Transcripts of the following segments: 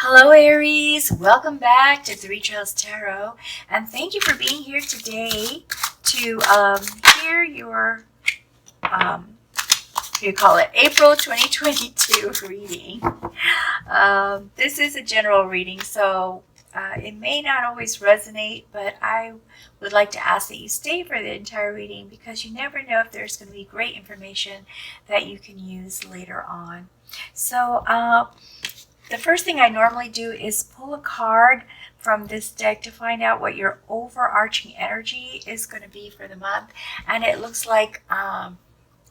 Hello Aries, welcome back to Three Trails Tarot, and thank you for being here today to hear your, April 2022 reading. This is a general reading, so it may not always resonate, but I would like to ask that you stay for the entire reading because you never know if there's going to be great information that you can use later on. So, the first thing I normally do is pull a card from this deck to find out what your overarching energy is going to be for the month. And it looks like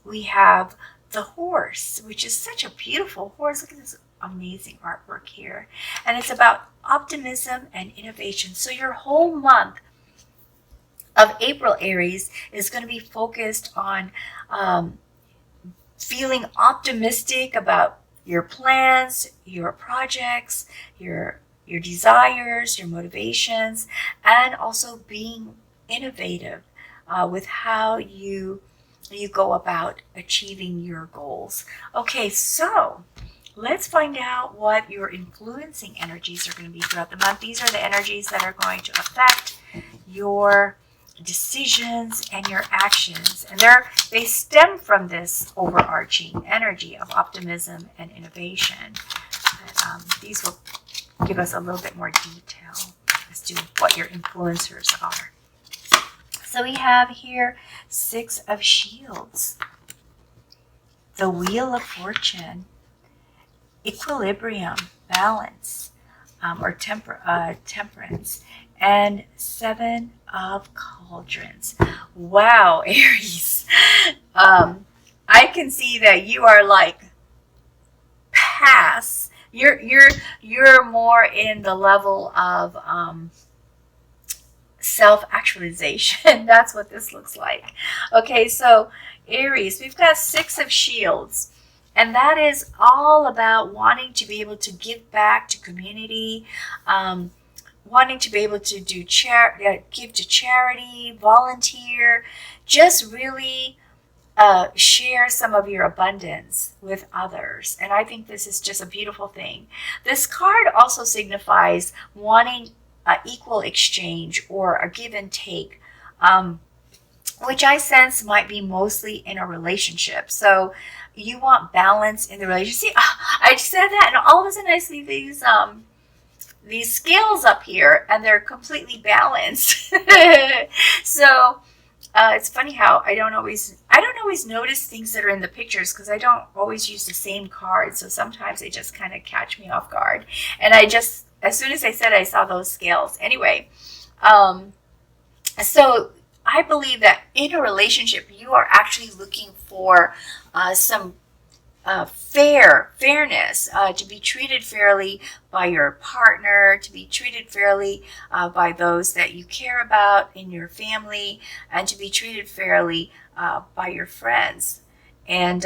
we have the horse, which is such a beautiful horse. Look at this amazing artwork here. And it's about optimism and innovation. So your whole month of April, Aries, is going to be focused on feeling optimistic about your plans, your projects, your desires, your motivations, and also being innovative with how you go about achieving your goals. Okay, so let's find out what your influencing energies are going to be throughout the month. These are the energies that are going to affect your decisions and your actions, and they stem from this overarching energy of optimism and innovation. These will give us a little bit more detail as to what your influencers are. So we have here 6 of Shields, the Wheel of Fortune, equilibrium, balance, or temperance, and 7 of Cauldrons. Wow, Aries. I can see that you are like past. You're more in the level of self-actualization. That's what this looks like. Okay, so Aries, we've got 6 of Shields. And that is all about wanting to be able to give back to community, wanting to be able to do give to charity, volunteer, just really share some of your abundance with others. And I think this is just a beautiful thing. This card also signifies wanting equal exchange or a give and take, which I sense might be mostly in a relationship. So you want balance in the relationship. See, I said that, and all of a sudden I see these scales up here, and they're completely balanced. So it's funny how I don't always notice things that are in the pictures because I don't always use the same card. So sometimes they just kind of catch me off guard, and as soon as I said it, I saw those scales. Anyway, so I believe that in a relationship, you are actually looking for some fairness, to be treated fairly by your partner, to be treated fairly by those that you care about in your family, and to be treated fairly by your friends. And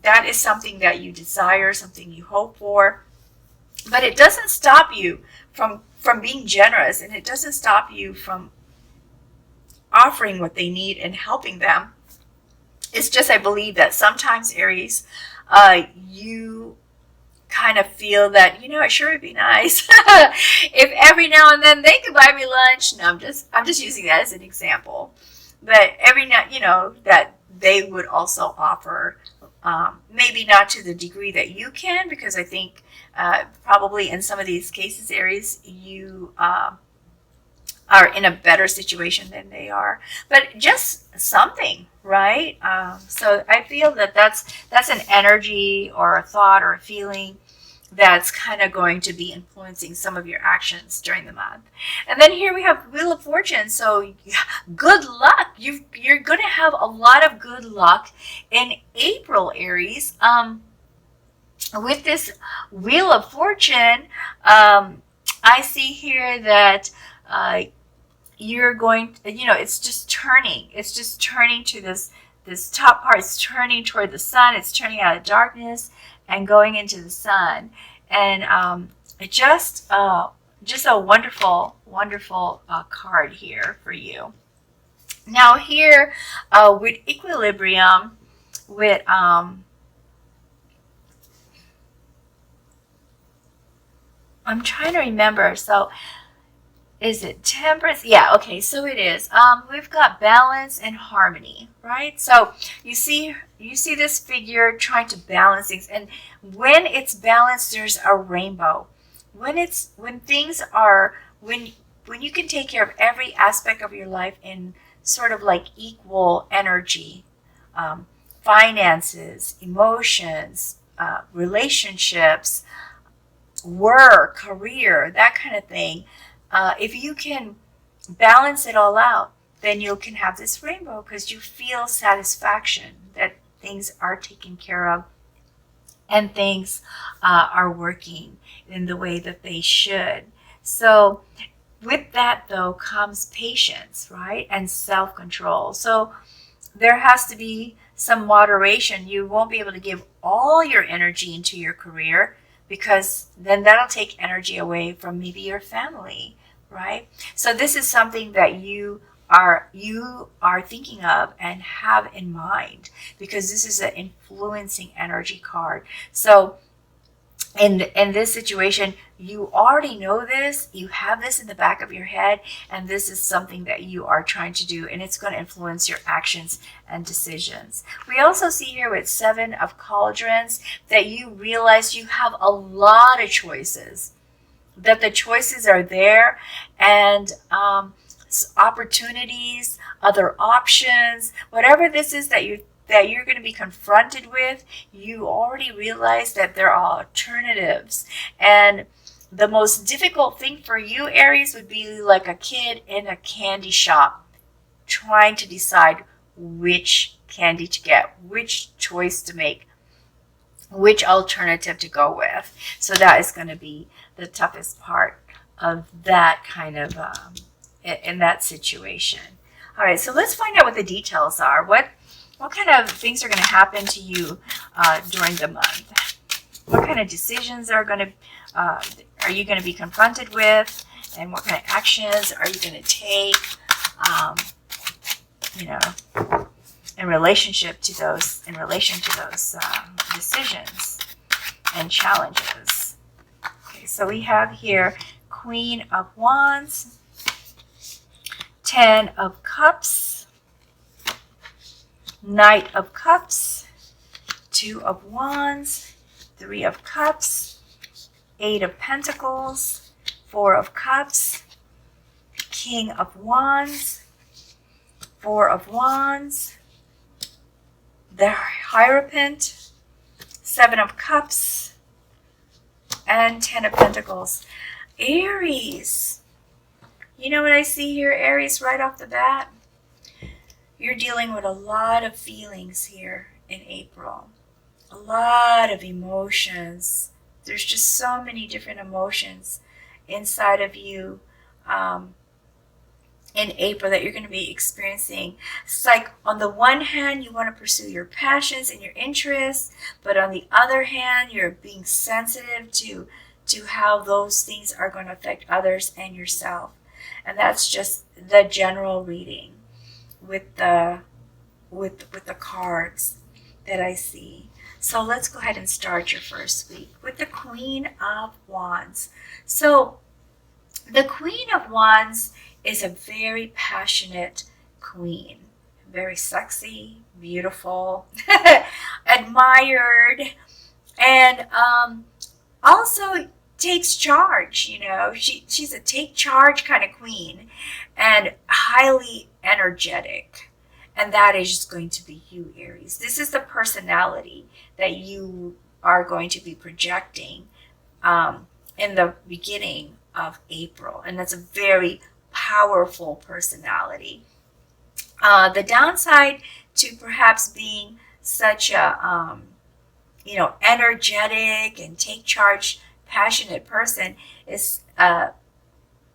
that is something that you desire, something you hope for. But it doesn't stop you from being generous, and it doesn't stop you from offering what they need and helping them. It's just, I believe that sometimes, Aries, you kind of feel that, it sure would be nice if every now and then they could buy me lunch. No, I'm just using that as an example. But every now, that they would also offer, maybe not to the degree that you can, because I think probably in some of these cases, Aries, you are in a better situation than they are, but just something, right? So I feel that that's an energy or a thought or a feeling that's kind of going to be influencing some of your actions during the month. And then here we have Wheel of Fortune. So good luck. You're going to have a lot of good luck in April, Aries. With this Wheel of Fortune, I see here that you're going, it's just turning to this top part. It's turning toward the sun. It's turning out of darkness and going into the sun. And just a wonderful card here for you. Now here with equilibrium, with I'm trying to remember. So is it temperance? Yeah, okay, so it is. We've got balance and harmony, right? So you see this figure trying to balance things, and when it's balanced, there's a rainbow. When you can take care of every aspect of your life in sort of like equal energy, finances, emotions, relationships, work, career, that kind of thing. If you can balance it all out, then you can have this rainbow because you feel satisfaction that things are taken care of and things are working in the way that they should. So with that, though, comes patience, right? And self-control. So there has to be some moderation. You won't be able to give all your energy into your career because then that'll take energy away from maybe your family, right? So this is something that you are thinking of and have in mind, because this is an influencing energy card. So in this situation, you already know this, you have this in the back of your head, and this is something that you are trying to do, and it's going to influence your actions and decisions. We also see here with 7 of Cauldrons that you realize you have a lot of choices, that the choices are there, and opportunities, other options, whatever this is that you're going to be confronted with, you already realize that there are alternatives. And the most difficult thing for you, Aries, would be like a kid in a candy shop trying to decide which candy to get, which choice to make, which alternative to go with. So that is going to be the toughest part of that kind of in that situation. All right, so let's find out what the details are. What kind of things are going to happen to you during the month? What kind of decisions are you going to be confronted with, and what kind of actions are you going to take? In relation to those decisions and challenges. Okay, so we have here Queen of Wands, 10 of Cups, Knight of Cups, 2 of Wands, 3 of Cups, 8 of Pentacles, 4 of Cups, King of Wands, 4 of Wands, the Hierophant, 7 of Cups, and 10 of Pentacles. Aries, you know what I see here, Aries, right off the bat? You're dealing with a lot of feelings here in April. A lot of emotions. There's just so many different emotions inside of you in April that you're going to be experiencing. It's like on the one hand, you want to pursue your passions and your interests, but on the other hand, you're being sensitive to how those things are going to affect others and yourself. And that's just the general reading with the cards that I see. So let's go ahead and start your first week with the Queen of Wands. So the Queen of Wands is a very passionate queen, very sexy, beautiful, admired, and also takes charge. She's a take charge kind of queen, and highly energetic. And that is just going to be you, Aries. This is the personality that you are going to be projecting in the beginning of April. And that's a very powerful personality. The downside to perhaps being such a, energetic and take charge, passionate person is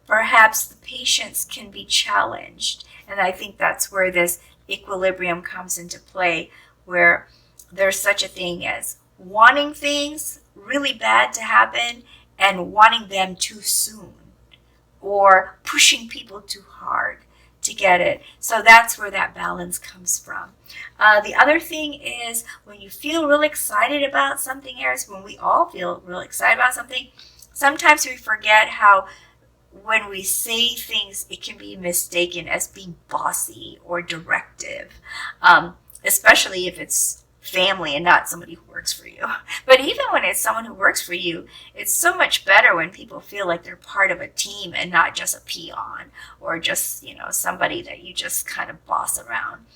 perhaps the patience can be challenged. And I think that's where this equilibrium comes into play, where there's such a thing as wanting things really bad to happen and wanting them too soon, or pushing people too hard to get it. So that's where that balance comes from. The other thing is when you feel really excited about something, Aries, when we all feel really excited about something, sometimes we forget how when we say things, it can be mistaken as being bossy or directive, especially if it's family and not somebody who works for you. But even when it's someone who works for you, it's so much better when people feel like they're part of a team and not just a peon or just, somebody that you just kind of boss around.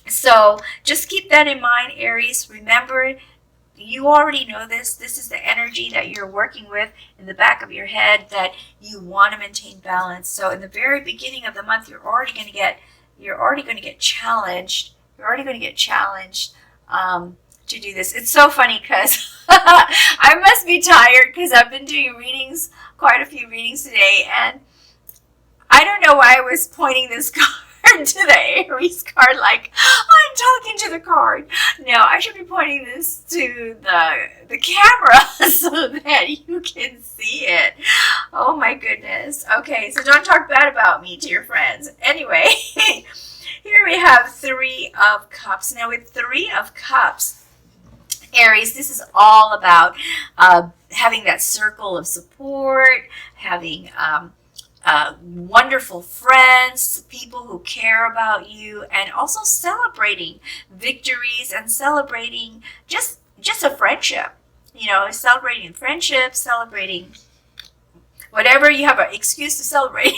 So just keep that in mind, Aries. Remember, you already know this. This is the energy that you're working with in the back of your head, that you want to maintain balance. So in the very beginning of the month, you're already going to get challenged. You're already going to get challenged to do this. It's so funny because I must be tired because I've been doing readings, quite a few readings today, and I don't know why I was pointing this card to the Aries card like I'm talking to the card. No, I should be pointing this to the camera so that you can see it. Oh my goodness. Okay, so don't talk bad about me to your friends. Anyway, here we have 3 of Cups. Now with 3 of Cups, Aries, this is all about having that circle of support, having wonderful friends, people who care about you, and also celebrating victories and celebrating just a friendship. Celebrating friendship, celebrating whatever you have an excuse to celebrate.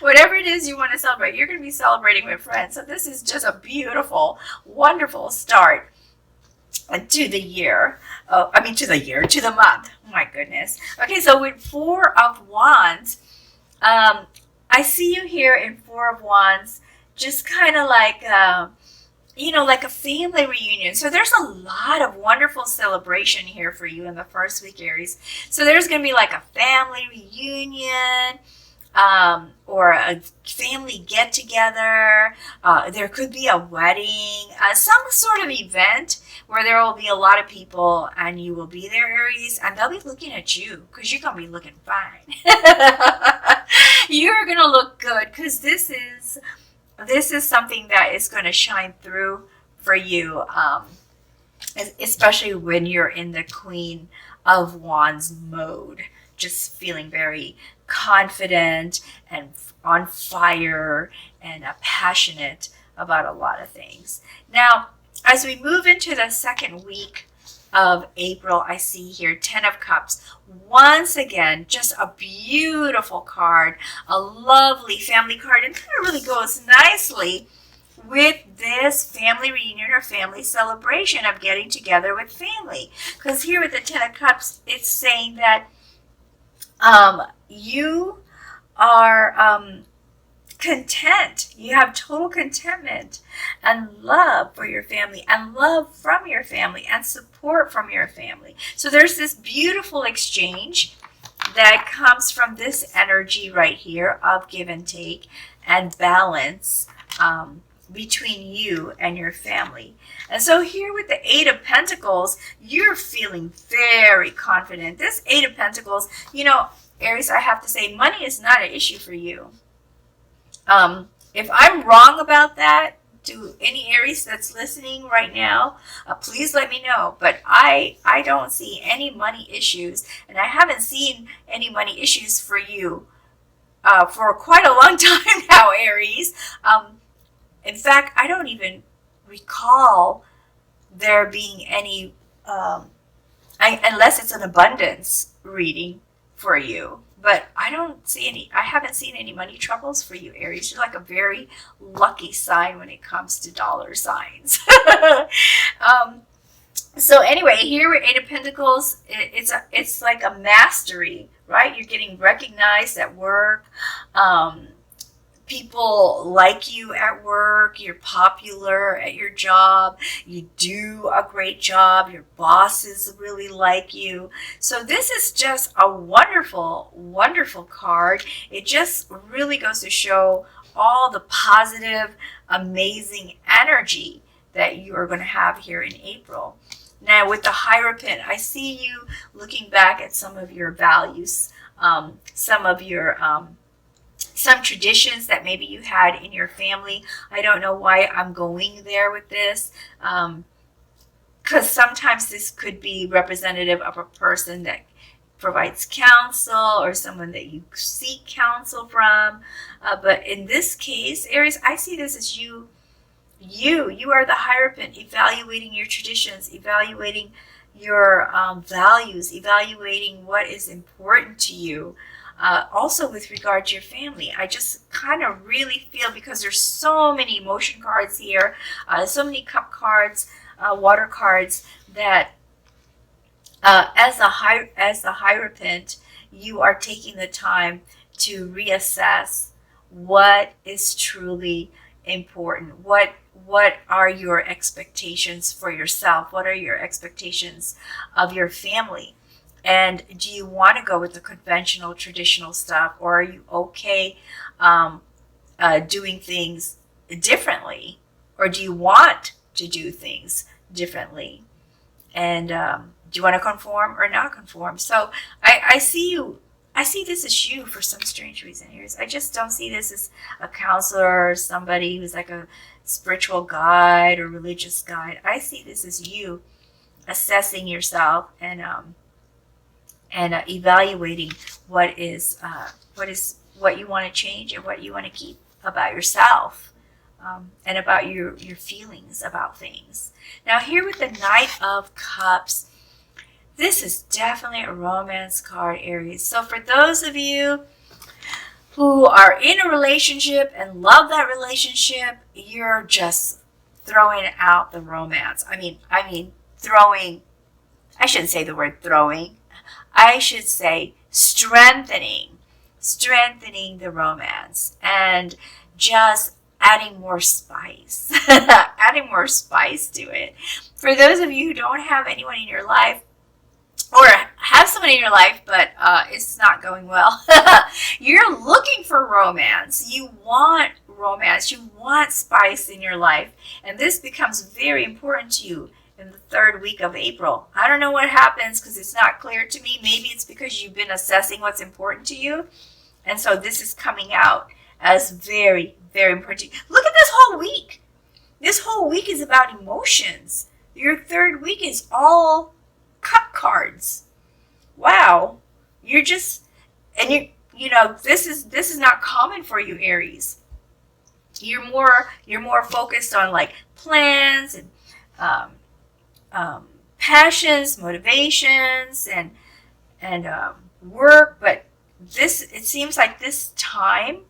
Whatever it is you want to celebrate, you're going to be celebrating with friends. So this is just a beautiful, wonderful start to the year. To the month. Oh my goodness. Okay, so with 4 of Wands, I see you here in 4 of Wands, just kind of like, like a family reunion. So there's a lot of wonderful celebration here for you in the first week, Aries. So there's going to be like a family reunion, or a family get-together. There could be a wedding, some sort of event where there will be a lot of people and you will be there, Aries, and they'll be looking at you because you're going to be looking fine. You're going to look good because this is something that is going to shine through for you, especially when you're in the Queen of Wands mode, just feeling very confident and on fire and passionate about a lot of things. Now, as we move into the second week of April, I see here 10 of Cups. Once again, just a beautiful card, a lovely family card, and kind of really goes nicely with this family reunion or family celebration of getting together with family. Because here with the 10 of Cups, it's saying that you are content. You have total contentment and love for your family and love from your family and support from your family. So there's this beautiful exchange that comes from this energy right here of give and take and balance between you and your family. And so here with the 8 of Pentacles, you're feeling very confident. This 8 of Pentacles, Aries, I have to say, money is not an issue for you. If I'm wrong about that, to any Aries that's listening right now, please let me know. But I don't see any money issues, and I haven't seen any money issues for you for quite a long time now, Aries. In fact, I don't even recall there being any, unless it's an abundance reading for you. But I haven't seen any money troubles for you, Aries. You're like a very lucky sign when it comes to dollar signs. So anyway, here with 8 of Pentacles, it's like a mastery, right? You're getting recognized at work. People like you at work. You're popular at your job. You do a great job. Your bosses really like you. So this is just a wonderful, wonderful card. It just really goes to show all the positive, amazing energy that you are going to have here in April. Now with the Hierophant, I see you looking back at some of your values, some of your some traditions that maybe you had in your family. I don't know why I'm going there with this, because sometimes this could be representative of a person that provides counsel or someone that you seek counsel from. But in this case, Aries, I see this as you are the Hierophant, evaluating your traditions, evaluating your values, evaluating what is important to you. Also with regard to your family, I just kind of really feel, because there's so many emotion cards here, so many cup cards, water cards, that as the Hierophant, you are taking the time to reassess what is truly important. What are your expectations for yourself? What are your expectations of your family? And do you want to go with the conventional, traditional stuff, or are you okay doing things differently? Or do you want to do things differently? And do you want to conform or not conform? So I see you. I see this as you for some strange reason here. I just don't see this as a counselor or somebody who's like a spiritual guide or religious guide. I see this as you assessing yourself and evaluating what you want to change and what you want to keep about yourself, and about your feelings about things. Now here with the Knight of Cups, this is definitely a romance card, Aries. So for those of you who are in a relationship and love that relationship, you're just throwing out the romance. I mean throwing, I shouldn't say the word throwing, I should say strengthening the romance and just adding more spice, adding more spice to it. For those of you who don't have anyone in your life, or have somebody in your life, but it's not going well, you're looking for romance. You want romance. You want spice in your life. And this becomes very important to you in the third week of April. I don't know what happens because it's not clear to me. Maybe it's because you've been assessing what's important to you. And so this is coming out as very, very important. Look at this whole week. This whole week is about emotions. Your third week is all cup cards. Wow. You're just, and you know, this is not common for you, Aries. You're more focused on like plans and passions, motivations, and work. But it seems like this time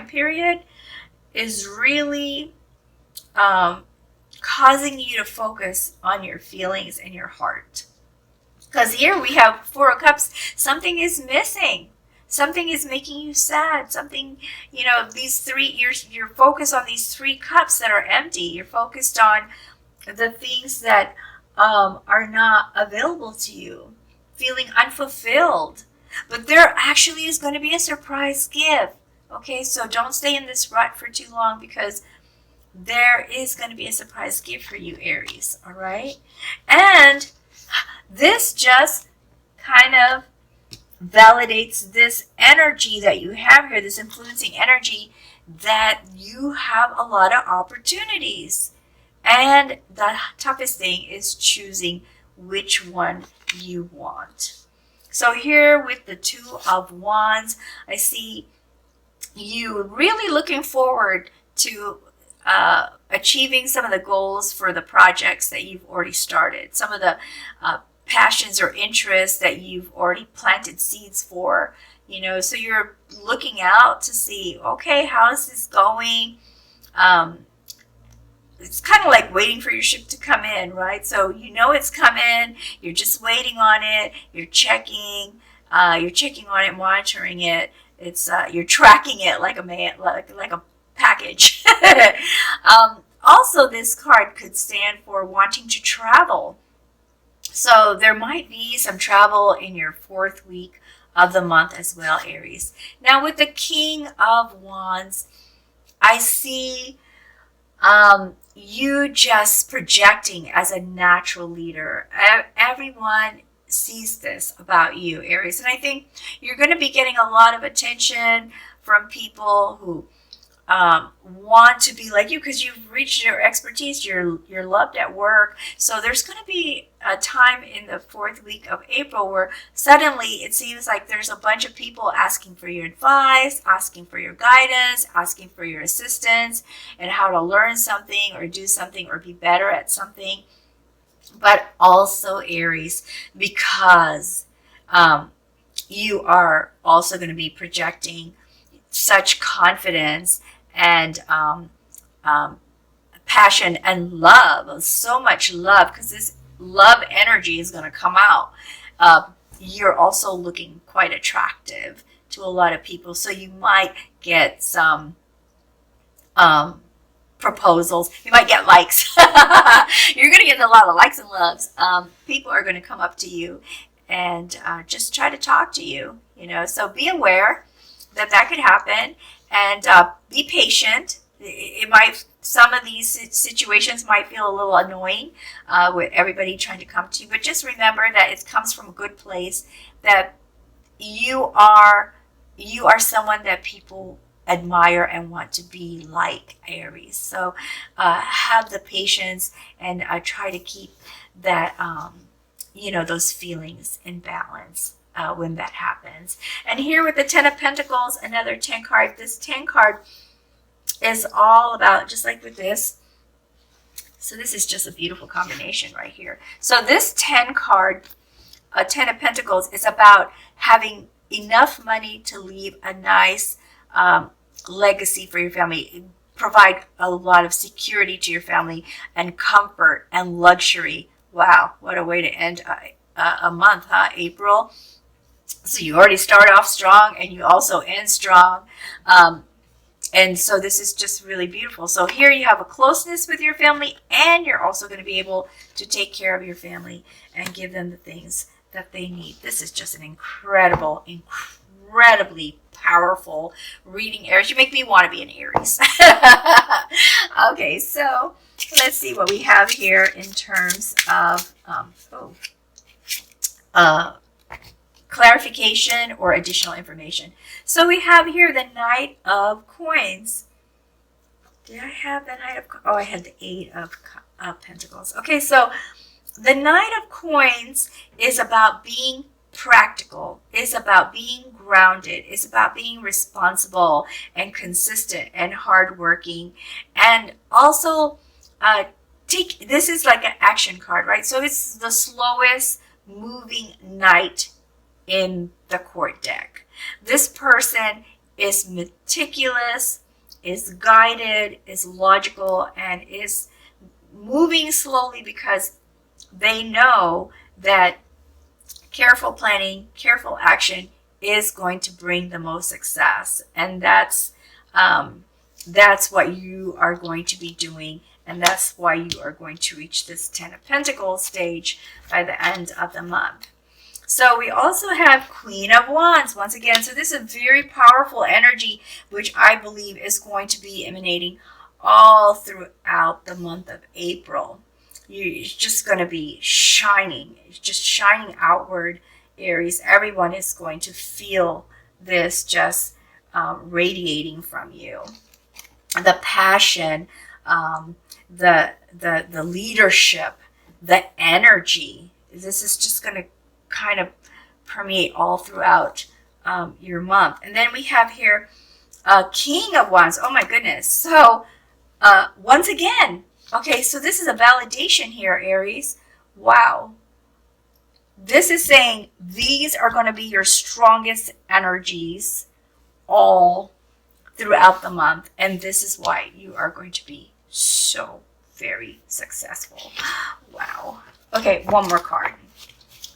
period is really causing you to focus on your feelings and your heart. Because here we have Four of Cups. Something is missing. Something is making you sad. Something, these three, you're focused on these 3 cups that are empty. You're focused on the things that are not available to you, feeling unfulfilled. But there actually is going to be a surprise gift. Okay, so don't stay in this rut for too long, because there is going to be a surprise gift for you, Aries. All right, and this just kind of validates this energy that you have here, this influencing energy, that you have a lot of opportunities. And the toughest thing is choosing which one you want. So here with the Two of Wands, I see you really looking forward to achieving some of the goals for the projects that you've already started, some of the passions or interests that you've already planted seeds for, so you're looking out to see, okay, how is this going? It's kind of like waiting for your ship to come in, right? So it's coming, you're just waiting on it, you're checking on it, monitoring it. It's you're tracking it like a package. Also, this card could stand for wanting to travel. So there might be some travel in your 4th week of the month as well, Aries. Now with the King of Wands, I see you just projecting as a natural leader. Everyone sees this about you, Aries. And I think you're going to be getting a lot of attention from people who want to be like you because you've reached your expertise. You're loved at work. So there's going to be a time in the 4th week of April where suddenly it seems like there's a bunch of people asking for your advice, asking for your guidance, asking for your assistance, and how to learn something or do something or be better at something. But also Aries, because you are also going to be projecting such confidence and passion and love, so much love, because this love energy is going to come out. You're also looking quite attractive to a lot of people, so you might get some proposals. You might get likes. You're going to get a lot of likes and loves. People are going to come up to you and just try to talk to you, so be aware that could happen, and be patient. Some of these situations might feel a little annoying with everybody trying to come to you, but just remember that it comes from a good place, that you are someone that people admire and want to be like, Aries. So have the patience and try to keep that, those feelings in balance when that happens. And here with the 10 of Pentacles, another 10 card. This 10 card is all about, just like with this. So this is just a beautiful combination right here. So this 10 card, 10 of Pentacles, is about having enough money to leave a nice legacy for your family, provide a lot of security to your family and comfort and luxury. Wow, what a way to end a month, huh? April. So you already start off strong and you also end strong. And so this is just really beautiful. So here you have a closeness with your family, and you're also going to be able to take care of your family and give them the things that they need. This is just an incredibly powerful reading, Aries. You make me want to be an Aries. Okay, so let's see what we have here in terms of clarification or additional information. So we have here the Knight of Coins. Did I have the Knight of? Oh, I had the 8 of Pentacles. Okay, so the Knight of Coins is about being practical, is about being grounded, is about being responsible and consistent and hardworking, and also this is like an action card, right? So it's the slowest moving knight in the court deck. This person is meticulous, is guided, is logical, and is moving slowly because they know that careful planning, careful action is going to bring the most success. And that's what you are going to be doing. And that's why you are going to reach this 10 of Pentacles stage by the end of the month. So we also have Queen of Wands once again. So this is a very powerful energy, which I believe is going to be emanating all throughout the month of April. It's just going to be shining, just shining outward, Aries. Everyone is going to feel this just radiating from you. The passion, the leadership, the energy. This is just going to kind of permeate all throughout your month. And then we have here King of Wands. Oh my goodness. So once again, okay, so this is a validation here, Aries. Wow. This is saying these are going to be your strongest energies all throughout the month. And this is why you are going to be so very successful. Wow. Okay, one more card.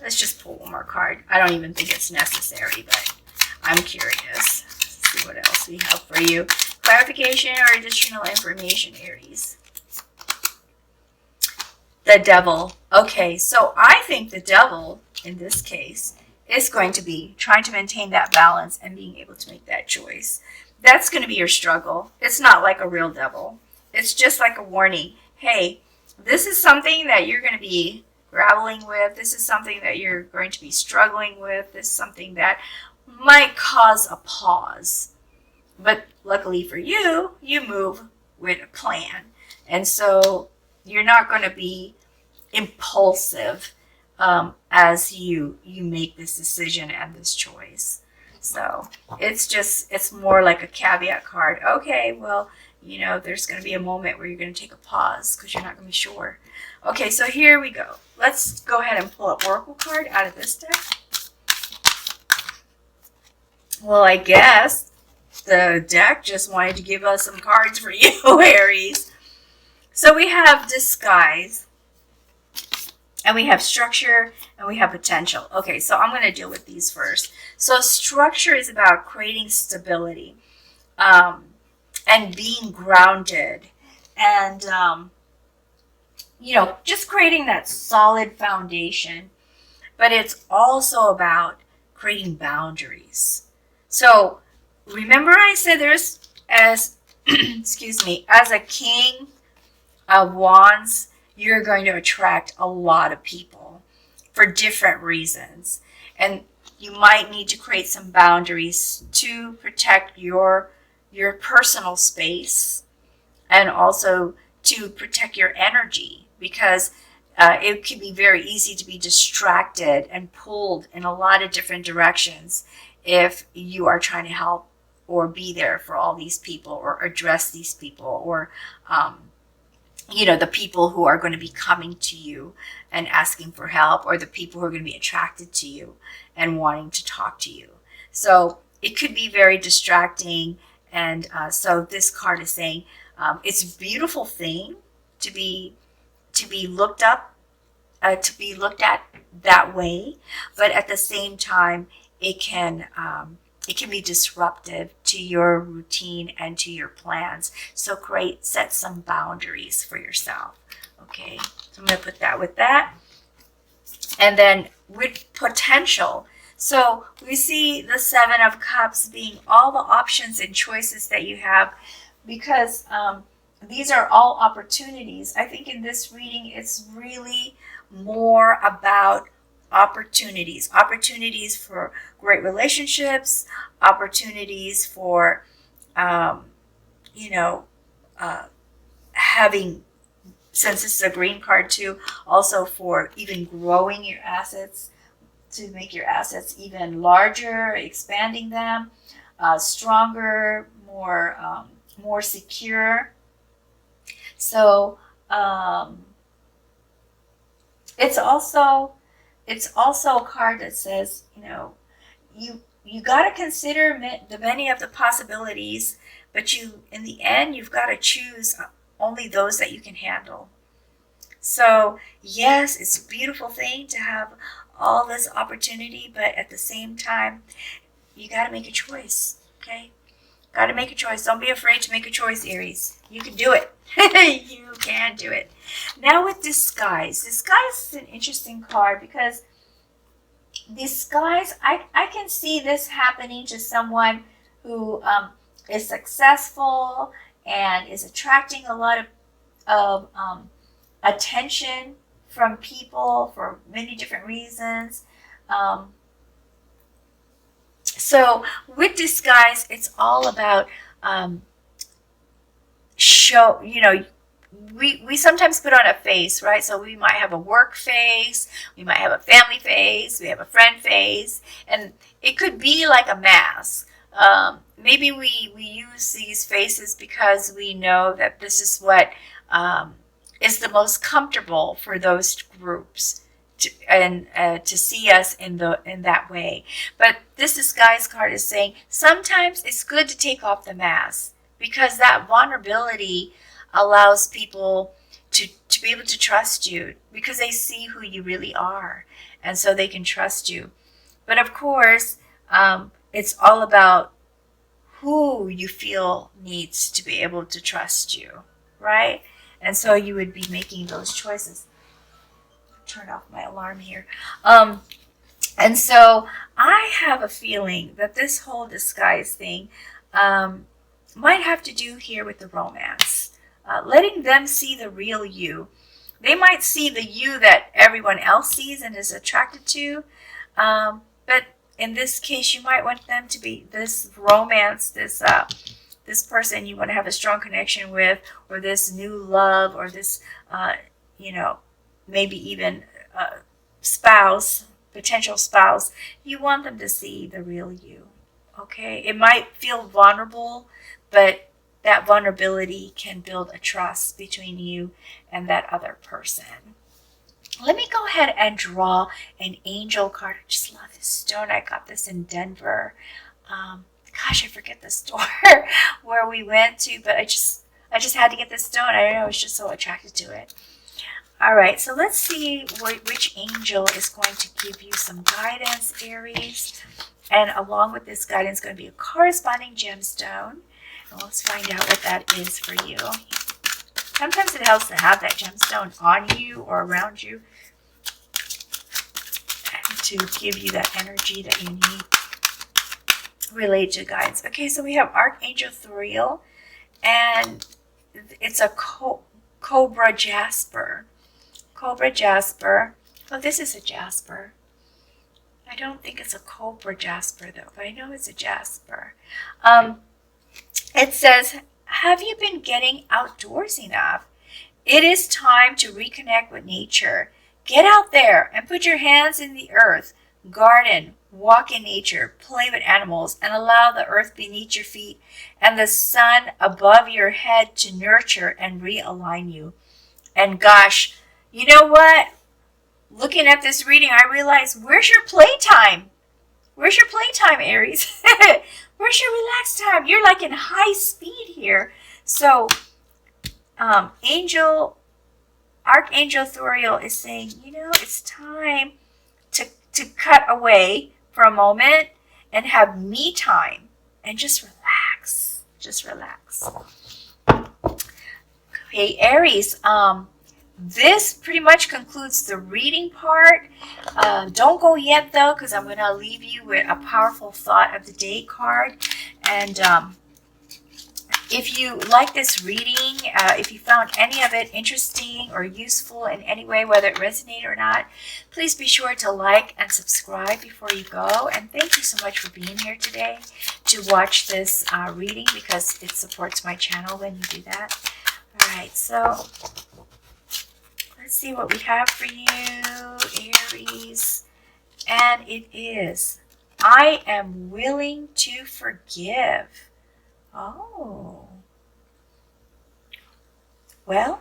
Let's just pull one more card. I don't even think it's necessary, but I'm curious. Let's see what else we have for you. Clarification or additional information, Aries. The Devil. Okay, so I think the Devil, in this case, is going to be trying to maintain that balance and being able to make that choice. That's going to be your struggle. It's not like a real devil. It's just like a warning. Hey, this is something that you're going to be grappling with. This is something that you're going to be struggling with. This is something that might cause a pause But luckily for you, you move with a plan. And so you're not going to be impulsive as you make this decision and this choice. So it's more like a caveat card. Okay, well, there's going to be a moment where you're going to take a pause because you're not going to be sure. Okay, so here we go. Let's go ahead and pull an oracle card out of this deck. Well, I guess the deck just wanted to give us some cards for you, Aries. So we have disguise, and we have structure, and we have potential. Okay, so I'm going to deal with these first. So structure is about creating stability and being grounded and, just creating that solid foundation. But it's also about creating boundaries. So remember I said there's excuse me, as a king of wands, you're going to attract a lot of people for different reasons. And you might need to create some boundaries to protect your personal space and also to protect your energy, because it can be very easy to be distracted and pulled in a lot of different directions if you are trying to help or be there for all these people or address these people or the people who are going to be coming to you and asking for help, or the people who are going to be attracted to you and wanting to talk to you. So it could be very distracting. And so this card is saying it's a beautiful thing to be looked up, to be looked at that way, but at the same time, it can be disruptive to your routine and to your plans. So set some boundaries for yourself. Okay, so I'm going to put that with that. And then with potential. So we see the Seven of Cups being all the options and choices that you have, because these are all opportunities. I think in this reading, it's really more about opportunities for great relationships, opportunities for having, since this is a green card too, also for even growing your assets, to make your assets even larger, expanding them, stronger, more secure. So it's also a card that says, you got to consider the many of the possibilities, but in the end, you've got to choose only those that you can handle. So yes, it's a beautiful thing to have all this opportunity, but at the same time, you got to make a choice. Okay, got to make a choice. Don't be afraid to make a choice, Aries. You can do it. You can do it. Now with disguise. Disguise is an interesting card, because disguise, I can see this happening to someone who is successful and is attracting a lot of attention from people for many different reasons. So with disguise, it's all about we sometimes put on a face, right? So we might have a work face, we might have a family face, we have a friend face, and it could be like a mask. Maybe we use these faces because we know that this is what is the most comfortable for those groups to see us in that way. But this disguise card is saying sometimes it's good to take off the mask, because that vulnerability allows people to be able to trust you, because they see who you really are, and so they can trust you. But of course, it's all about who you feel needs to be able to trust you, right? And so you would be making those choices. Turn off my alarm here. And so I have a feeling that this whole disguise thing might have to do here with the romance. Letting them see the real you. They might see the you that everyone else sees and is attracted to, but in this case, you might want them to be this romance, this person you want to have a strong connection with, or this new love, or this, maybe even spouse, potential spouse. You want them to see the real you. Okay, it might feel vulnerable, but that vulnerability can build a trust between you and that other person. Let me go ahead and draw an angel card. I just love this stone. I got this in Denver. Gosh, I forget the store where we went to, but I just had to get this stone. I don't know, I was just so attracted to it. All right, so let's see which angel is going to give you some guidance, Aries. And along with this guidance, going to be a corresponding gemstone. And let's find out what that is for you. Sometimes it helps to have that gemstone on you or around you to give you that energy that you need related to guidance. Okay, so we have Archangel Thuriel, and it's a cobra jasper. Cobra jasper. Oh, this is a jasper. I don't think it's a cobra jasper though, but I know it's a jasper. It says, have you been getting outdoors enough? It is time to reconnect with nature. Get out there and put your hands in the earth. Garden, walk in nature, play with animals, and allow the earth beneath your feet and the sun above your head to nurture and realign you. And gosh, you know what? Looking at this reading, I realized, where's your playtime? Where's your playtime, Aries? Where's your relaxed time? You're like in high speed here. So, Archangel Thuriel is saying, it's time to cut away for a moment and have me time and just relax. Just relax. Okay, Aries, this pretty much concludes the reading part. Don't go yet, though, because I'm going to leave you with a powerful thought of the day card. And if you like this reading, if you found any of it interesting or useful in any way, whether it resonated or not, please be sure to like and subscribe before you go. And thank you so much for being here today to watch this reading, because it supports my channel when you do that. All right, so let's see what we have for you, Aries. And it is, I am willing to forgive. Oh. Well,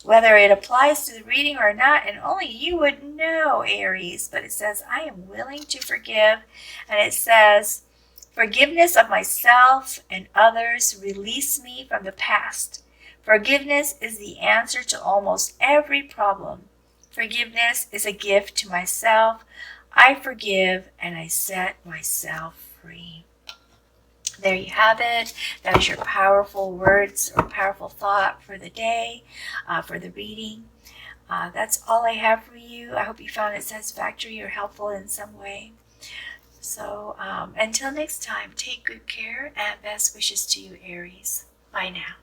whether it applies to the reading or not, and only you would know, Aries, but it says, I am willing to forgive. And it says, forgiveness of myself and others release me from the past. Forgiveness is the answer to almost every problem. Forgiveness is a gift to myself. I forgive and I set myself free. There you have it. That is your powerful words or powerful thought for the day, for the reading. That's all I have for you. I hope you found it satisfactory or helpful in some way. So until next time, take good care and best wishes to you, Aries. Bye now.